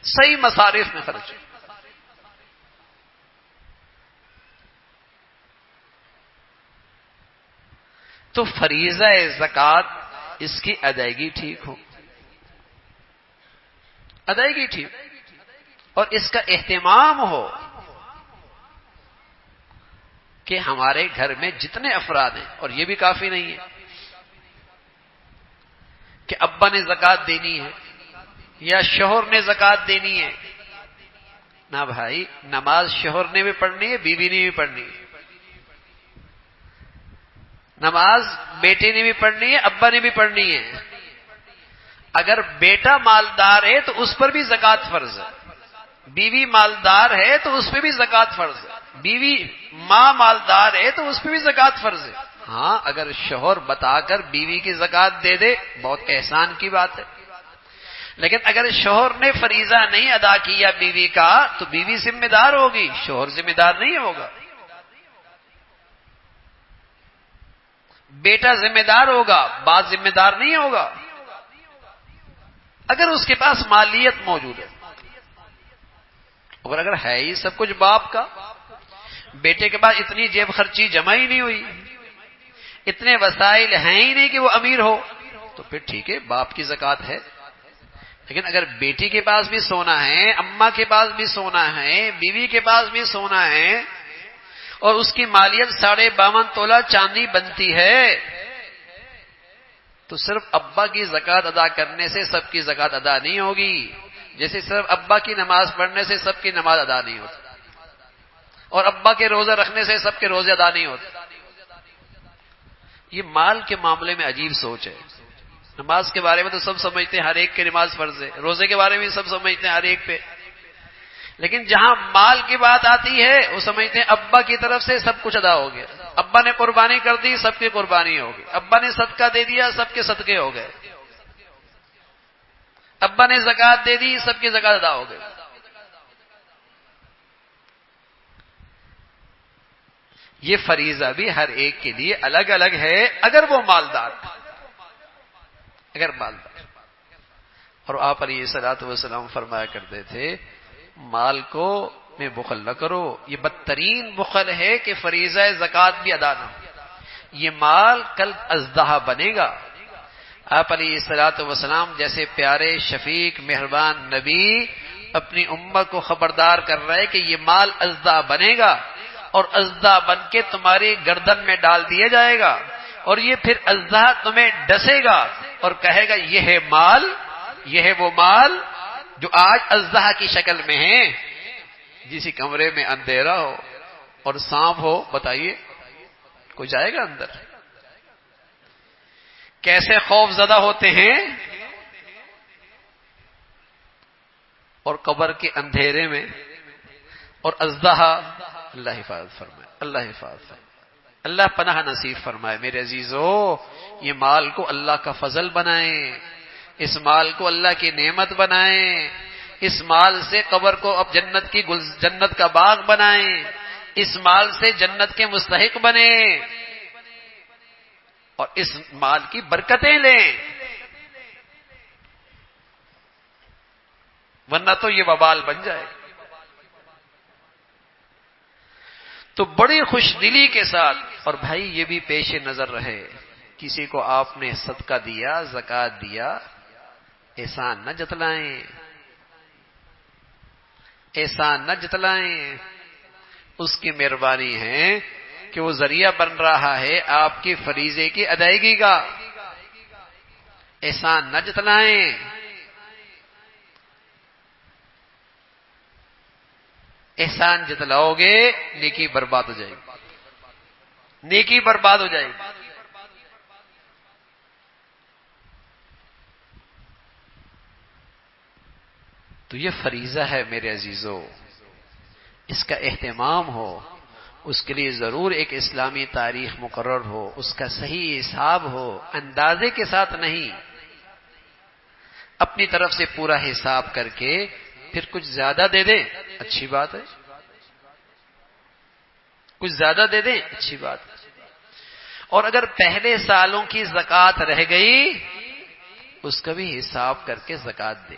صحیح مصارف میں خرچ ہو. تو فریضہ زکوٰۃ اس کی ادائیگی ٹھیک ہو، ادائیگی ٹھیک، اور اس کا اہتمام ہو کہ ہمارے گھر میں جتنے افراد ہیں، اور یہ بھی کافی نہیں ہے کہ ابا نے زکوٰۃ دینی ہے یا شوہر نے زکوٰۃ دینی ہے. نہ بھائی، نماز شوہر نے بھی پڑھنی ہے، بیوی نے بھی پڑھنی ہے، نماز بیٹے نے بھی پڑھنی ہے، ابا نے بھی پڑھنی ہے. اگر بیٹا مالدار ہے تو اس پر بھی زکوٰۃ فرض ہے، بیوی مالدار ہے تو اس پہ بھی زکوٰۃ فرض ہے، بیوی ماں مالدار ہے تو اس پہ بھی زکوٰۃ فرض ہے. ہاں، اگر شوہر بتا کر بیوی کی زکوٰۃ دے دے بہت احسان کی بات ہے، لیکن اگر شوہر نے فریضہ نہیں ادا کیا بیوی کا تو بیوی ذمہ دار ہوگی، شوہر ذمہ دار نہیں ہوگا. بیٹا ذمہ دار ہوگا، باپ ذمہ دار نہیں ہوگا اگر اس کے پاس مالیت موجود ہے. اور اگر ہے ہی سب کچھ باپ کا، بیٹے کے پاس اتنی جیب خرچی جمع ہی نہیں ہوئی، اتنے وسائل ہیں ہی نہیں کہ وہ امیر ہو، تو پھر ٹھیک ہے باپ کی زکوٰۃ ہے. لیکن اگر بیٹی کے پاس بھی سونا ہے، اماں کے پاس بھی سونا ہے، بیوی کے پاس بھی سونا ہے، اور اس کی مالیت 52.5 تولہ چاندی بنتی ہے، تو صرف ابا کی زکوٰۃ ادا کرنے سے سب کی زکوٰۃ ادا نہیں ہوگی، جیسے صرف ابا کی نماز پڑھنے سے سب کی نماز ادا نہیں ہوتی، اور ابا کے روزہ رکھنے سے سب کے روزے ادا نہیں ہوتے. یہ مال کے معاملے میں عجیب سوچ ہے. نماز کے بارے میں تو سب سمجھتے ہیں ہر ایک کی نماز فرض ہے، روزے کے بارے میں سب سمجھتے ہیں ہر ایک پہ، لیکن جہاں مال کی بات آتی ہے وہ سمجھتے ہیں ابا کی طرف سے سب کچھ ادا ہو گیا، ابا نے قربانی کر دی سب کی قربانی ہوگی، ابا نے صدقہ دے دیا سب کے صدقے ہو گئے، ابا نے زکوٰۃ دے دی سب کی زکوٰۃ ادا ہو گئی. یہ فریضہ بھی ہر ایک کے لیے الگ الگ ہے اگر وہ مالدار، اگر مالدار. اور آپ علیہ الصلوۃ والسلام فرمایا کرتے تھے مال کو میں بخل نہ کرو، یہ بدترین بخل ہے کہ فریضہ زکوٰۃ بھی ادا نہ ہو. یہ مال کل اژدہا بنے گا. آپ علیہ الصلوۃ والسلام جیسے پیارے شفیق مہربان نبی اپنی امت کو خبردار کر رہے کہ یہ مال اژدہا بنے گا اور اژدہا بن کے تمہاری گردن میں ڈال دیا جائے گا، اور یہ پھر اژدہا تمہیں ڈسے گا اور کہے گا یہ ہے مال، یہ ہے وہ مال جو آج اژدہا کی شکل میں ہے. جسی کمرے میں اندھیرا ہو اور سانپ ہو، بتائیے کوئی جائے گا اندر؟ کیسے خوف زدہ ہوتے ہیں. اور قبر کے اندھیرے میں اور اژدہا، اللہ حفاظت فرمائے، اللہ حفاظت فرمائے، اللہ پناہ نصیب فرمائے. میرے عزیزو، یہ مال کو اللہ کا فضل بنائیں، اس مال کو اللہ کی نعمت بنائیں، اس مال سے قبر کو اب جنت کا باغ بنائیں، اس مال سے جنت کے مستحق بنیں اور اس مال کی برکتیں لیں، ورنہ تو یہ وبال بن جائے۔ تو بڑی خوش دلی کے ساتھ، اور بھائی یہ بھی پیش نظر رہے، کسی کو آپ نے صدقہ دیا، زکوٰۃ دیا، احسان نہ جتلائیں، احسان نہ جتلائیں، اس کی مہربانی ہے کہ وہ ذریعہ بن رہا ہے آپ کی فریضے کی ادائیگی کا، احسان نہ جتلائیں۔ احسان جتلاؤ گے نیکی برباد ہو جائے گی، نیکی برباد ہو جائے گی۔ تو یہ فریضہ ہے میرے عزیزو، اس کا اہتمام ہو، اس کے لیے ضرور ایک اسلامی تاریخ مقرر ہو، اس کا صحیح حساب ہو، اندازے کے ساتھ نہیں، اپنی طرف سے پورا حساب کر کے پھر کچھ زیادہ دے دیں اچھی بات ہے، کچھ زیادہ دے دیں اچھی بات ہے، اور اگر پہلے سالوں کی زکوٰۃ رہ گئی اس کا بھی حساب کر کے زکوٰۃ دے۔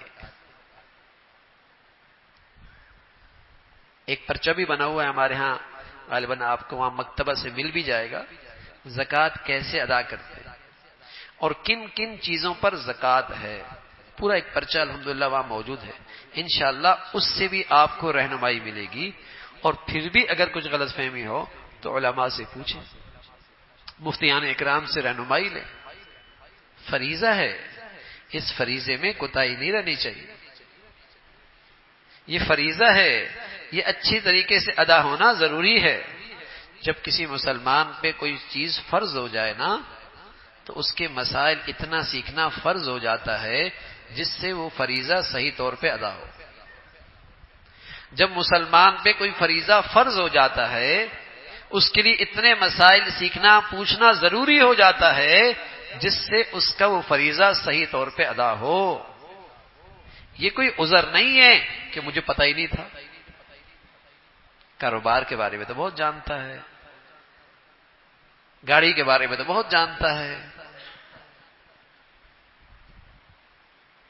ایک پرچہ بھی بنا ہوا ہے ہمارے ہاں، غالباً آپ کو وہاں مکتبہ سے مل بھی جائے گا، زکوٰۃ کیسے ادا کرتے ہیں اور کن کن چیزوں پر زکوٰۃ ہے، پورا ایک پرچہ الحمدللہ وہاں موجود ہے، انشاءاللہ اس سے بھی آپ کو رہنمائی ملے گی۔ اور پھر بھی اگر کچھ غلط فہمی ہو تو علماء سے پوچھیں، مفتیان اکرام سے رہنمائی لیں، فریضہ ہے، اس فریضے میں کوتاہی نہیں رہنی چاہیے، یہ فریضہ ہے، یہ اچھی طریقے سے ادا ہونا ضروری ہے۔ جب کسی مسلمان پہ کوئی چیز فرض ہو جائے نا تو اس کے مسائل اتنا سیکھنا فرض ہو جاتا ہے جس سے وہ فریضہ صحیح طور پہ ادا ہو۔ جب مسلمان پہ کوئی فریضہ فرض ہو جاتا ہے اس کے لیے اتنے مسائل سیکھنا پوچھنا ضروری ہو جاتا ہے جس سے اس کا وہ فریضہ صحیح طور پہ ادا ہو۔ یہ کوئی عذر نہیں ہے کہ مجھے پتہ ہی نہیں تھا، کاروبار کے بارے میں تو بہت جانتا ہے، گاڑی کے بارے میں تو بہت جانتا ہے،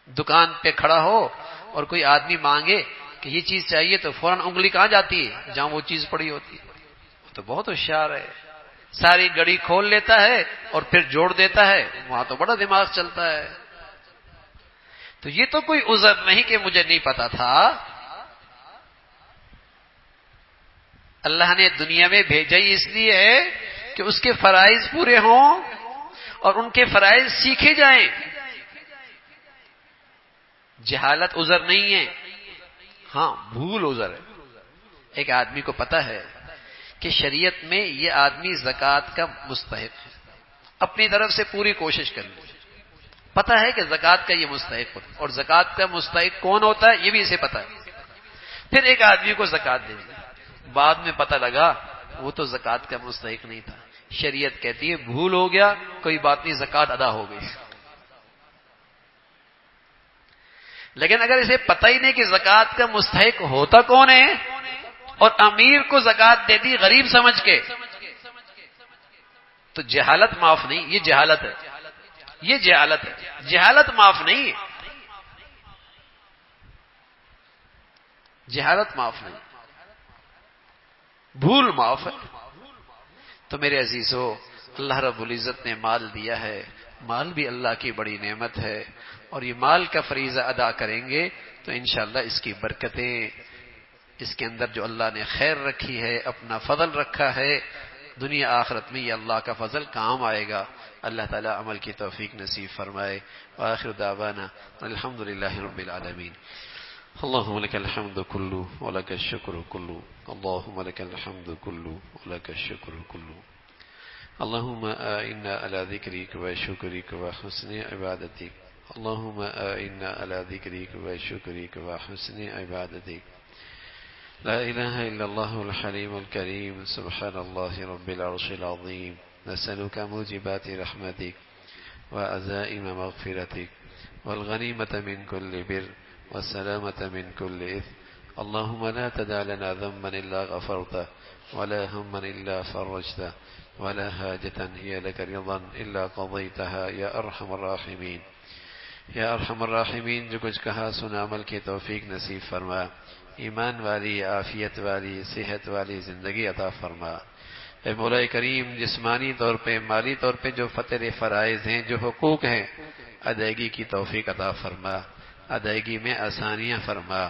دکان پہ کھڑا ہو اور کوئی آدمی مانگے کہ یہ چیز چاہیے تو فوراً انگلی کہاں جاتی ہے؟ جہاں وہ چیز پڑی ہوتی ہے۔ وہ تو بہت ہوشیار ہے، ساری گڑی کھول لیتا ہے اور پھر جوڑ دیتا ہے، وہاں تو بڑا دماغ چلتا ہے۔ تو یہ تو کوئی عذر نہیں کہ مجھے نہیں پتا تھا، اللہ نے دنیا میں بھیجا ہی اس لیے ہے کہ اس کے فرائض پورے ہوں اور ان کے فرائض سیکھے جائیں۔ جہالت عذر نہیں ہے، ہاں بھول عذر ہے۔ ایک آدمی کو پتا ہے کہ شریعت میں یہ آدمی زکوٰۃ کا مستحق ہے، اپنی طرف سے پوری کوشش کر لی، پتا ہے کہ زکوٰۃ کا یہ مستحق ہوتا ہے، اور زکوٰۃ کا مستحق کون ہوتا ہے یہ بھی اسے پتا ہے۔ پھر ایک آدمی کو زکوٰۃ دے دی، بعد میں پتہ لگا وہ تو زکوٰۃ کا مستحق نہیں تھا، شریعت کہتی ہے بھول ہو گیا کوئی بات نہیں، زکوٰۃ ادا ہو گئی۔ لیکن اگر اسے پتہ ہی نہیں کہ زکوٰۃ کا مستحق ہوتا کون ہے اور امیر کو زکوٰۃ دے دی غریب سمجھ کے، تو جہالت معاف نہیں، یہ جہالت ہے، یہ جہالت ہے، جہالت معاف نہیں ہے، جہالت معاف نہیں، بھول معاف ہے۔ تو میرے عزیزو، اللہ رب العزت نے مال دیا ہے، مال بھی اللہ کی بڑی نعمت ہے، اور یہ مال کا فریضہ ادا کریں گے تو انشاءاللہ اس کی برکتیں، اس کے اندر جو اللہ نے خیر رکھی ہے، اپنا فضل رکھا ہے، دنیا آخرت میں یہ اللہ کا فضل کام آئے گا۔ اللہ تعالی عمل کی توفیق نصیب فرمائے۔ وآخر دعوانا الحمدللہ رب العالمین۔ اللهم لك الحمد كله ولك الشكر كله، اللهم لك الحمد كله ولك الشكر كله، اللهم إنا على ذكرك وشكرك وحسن عبادتك، اللهم إنا على ذكرك وشكرك وحسن عبادتك، لا إله إلا الله الحليم الكريم، سبحان الله رب العرش العظيم، نسألك موجبات رحمتك وعزائم مغفرتك والغنيمة من كل بر والسلامة من كل إثم. اللهم لا تدع لنا ذنبا إلا غفرته ولا هما إلا فرجته ولا حاجة هي لك رضا إلا قضيتها یا ارحم الراحمین. یا ارحم الراحمین، جو کچھ کہا سنا عمل کی توفیق نصیب فرما، ایمان والی، عافیت والی، صحت والی زندگی عطا فرما. اے مولا کریم، جسمانی طور پہ، مالی طور پہ جو فطر فرائض ہیں، جو حقوق ہیں، ادائیگی کی توفیق عطا فرما، ادائیگی میں آسانیاں فرما.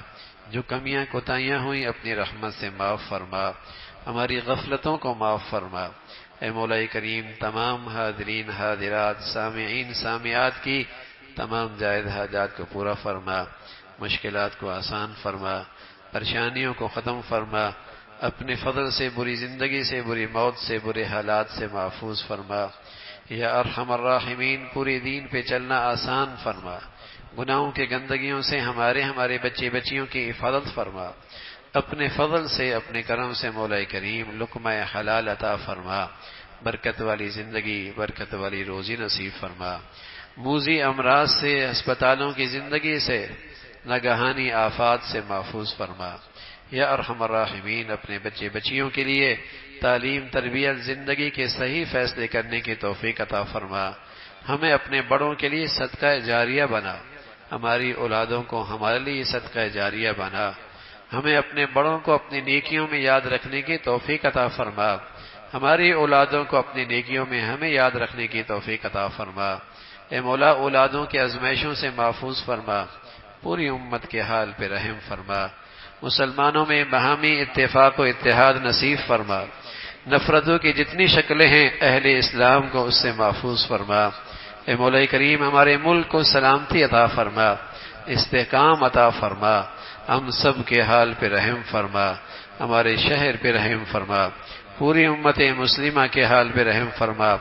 جو کمیاں کوتاہیاں ہوئیں اپنی رحمت سے معاف فرما، ہماری غفلتوں کو معاف فرما. اے مولا کریم، تمام حاضرین حاضرات، سامعین سامعات کی تمام جائز حاجات کو پورا فرما، مشکلات کو آسان فرما، پریشانیوں کو ختم فرما. اپنے فضل سے بری زندگی سے، بری موت سے، برے حالات سے محفوظ فرما. یا ارحم الراحمین، پورے دین پہ چلنا آسان فرما. گناہوں کے گندگیوں سے ہمارے بچے بچیوں کی حفاظت فرما. اپنے فضل سے، اپنے کرم سے مولا کریم لقمہ حلال عطا فرما. برکت والی زندگی، برکت والی روزی نصیب فرما. موذی امراض سے، ہسپتالوں کی زندگی سے، ناگہانی آفات سے محفوظ فرما. یا ارحم الراحمین، اپنے بچے بچیوں کے لیے تعلیم، تربیت، زندگی کے صحیح فیصلے کرنے کی توفیق عطا فرما. ہمیں اپنے بڑوں کے لیے صدقہ جاریہ بنا، ہماری اولادوں کو ہمارے لیے صدقہ جاریہ بنا. ہمیں اپنے بڑوں کو اپنی نیکیوں میں یاد رکھنے کی توفیق عطا فرما، ہماری اولادوں کو اپنی نیکیوں میں ہمیں یاد رکھنے کی توفیق عطا فرما. اے مولا، اولادوں کے آزمائشوں سے محفوظ فرما، پوری امت کے حال پہ رحم فرما. مسلمانوں میں باہمی اتفاق و اتحاد نصیب فرما. نفرتوں کی جتنی شکلیں ہیں اہل اسلام کو اس سے محفوظ فرما. اے مولا کریم، ہمارے ملک کو سلامتی عطا فرما، استحکام عطا فرما. ہم سب کے حال پہ رحم فرما، ہمارے شہر پہ رحم فرما، پوری امت مسلمہ کے حال پہ رحم فرما.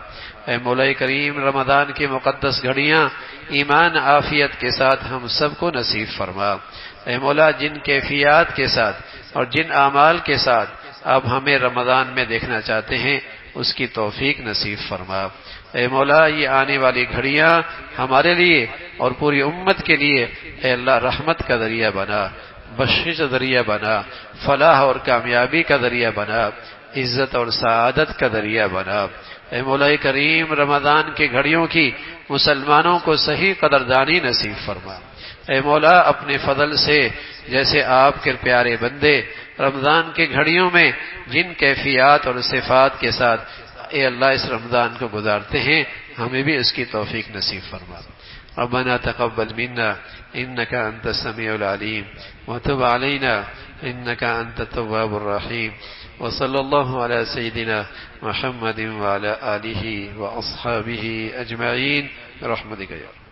اے مولا کریم، رمضان کی مقدس گھڑیاں ایمان عافیت کے ساتھ ہم سب کو نصیب فرما. اے مولا، جن کیفیات کے ساتھ اور جن اعمال کے ساتھ آپ ہمیں رمضان میں دیکھنا چاہتے ہیں اس کی توفیق نصیب فرما. اے مولا، یہ آنے والی گھڑیاں ہمارے لیے اور پوری امت کے لیے اے اللہ رحمت کا ذریعہ بنا، بخشش کا ذریعہ بنا، فلاح اور کامیابی کا ذریعہ بنا، عزت اور سعادت کا ذریعہ بنا. اے مولا کریم، رمضان کی گھڑیوں کی مسلمانوں کو صحیح قدردانی نصیب فرما. اے مولا، اپنے فضل سے جیسے آپ کے پیارے بندے رمضان کی گھڑیوں میں جن کیفیات اور صفات کے ساتھ اے اللہ اس رمضان کو گزارتے ہیں، ہمیں بھی اس کی توفیق نصیب فرما. ربنا تقبل منا انك انت السميع العليم وتب علينا انك انت التواب الرحيم. وصلى الله على سيدنا محمد وعلى آله وأصحابه أجمعين برحمتك يا رب.